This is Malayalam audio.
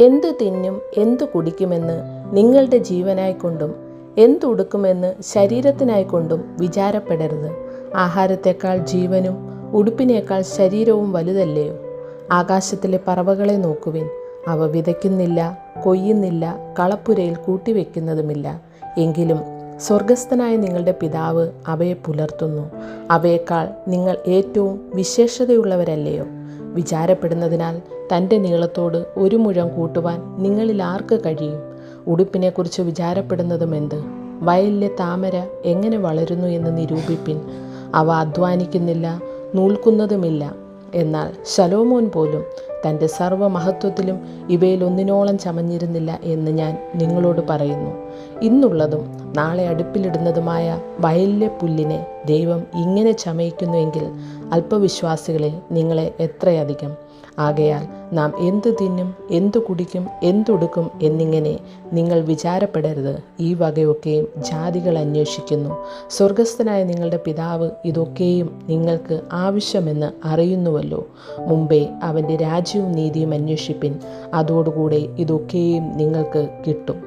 എന്തു തിന്നും എന്തു കുടിക്കുമെന്ന് നിങ്ങളുടെ ജീവനായിക്കൊണ്ടും എന്തുടുക്കുമെന്ന് ശരീരത്തിനായിക്കൊണ്ടും വിചാരപ്പെടരുത്. ആഹാരത്തേക്കാൾ ജീവനും ഉടുപ്പിനേക്കാൾ ശരീരവും വലുതല്ലയോ? ആകാശത്തിലെ പറവകളെ നോക്കുവിൻ. അവ വിതയ്ക്കുന്നില്ല, കൊയ്യുന്നില്ല, കളപ്പുരയിൽ കൂട്ടിവെക്കുന്നതുമില്ല. എങ്കിലും സ്വർഗസ്ഥനായ നിങ്ങളുടെ പിതാവ് അവയെ പുലർത്തുന്നു. അവയേക്കാൾ നിങ്ങൾ ഏറ്റവും വിശേഷതയുള്ളവരല്ലയോ? വിചാരപ്പെടുന്നതിനാൽ തൻ്റെ നീളത്തോട് ഒരു മുഴം കൂട്ടുവാൻ നിങ്ങളിൽ ആർക്ക് കഴിയും? ഉടുപ്പിനെക്കുറിച്ച് വിചാരപ്പെടുന്നതും എന്ത്? വയലിലെ താമര എങ്ങനെ വളരുന്നു എന്ന് നിരൂപിപ്പിൻ. അവ അധ്വാനിക്കുന്നില്ല, നൂൽക്കുന്നതുമില്ല. എന്നാൽ ശലോമോൻ പോലും തൻ്റെ സർവ്വമഹത്വത്തിലും ഇവയിലൊന്നിനോളം ചമഞ്ഞിരുന്നില്ല എന്ന് ഞാൻ നിങ്ങളോട് പറയുന്നു. ഇന്നുള്ളതും നാളെ അടുപ്പിലിടുന്നതുമായ വയലിലെ പുല്ലിനെ ദൈവം ഇങ്ങനെ ചമയിക്കുന്നുവെങ്കിൽ അല്പവിശ്വാസികളെ നിങ്ങളെ എത്രയധികം. ആകയാൽ നാം എന്തു തിന്നും എന്തു കുടിക്കും എന്തുടുക്കും എന്നിങ്ങനെ നിങ്ങൾ വിചാരപ്പെടരുത്. ഈ വകയൊക്കെയും ജാതികൾ അന്വേഷിക്കുന്നു. സ്വർഗസ്ഥനായ നിങ്ങളുടെ പിതാവ് ഇതൊക്കെയും നിങ്ങൾക്ക് ആവശ്യമെന്ന് അറിയുന്നുവല്ലോ. മുമ്പേ അവൻ്റെ രാജ്യവും നീതിയും അന്വേഷിപ്പിൻ, അതോടുകൂടെ ഇതൊക്കെയും നിങ്ങൾക്ക് കിട്ടും.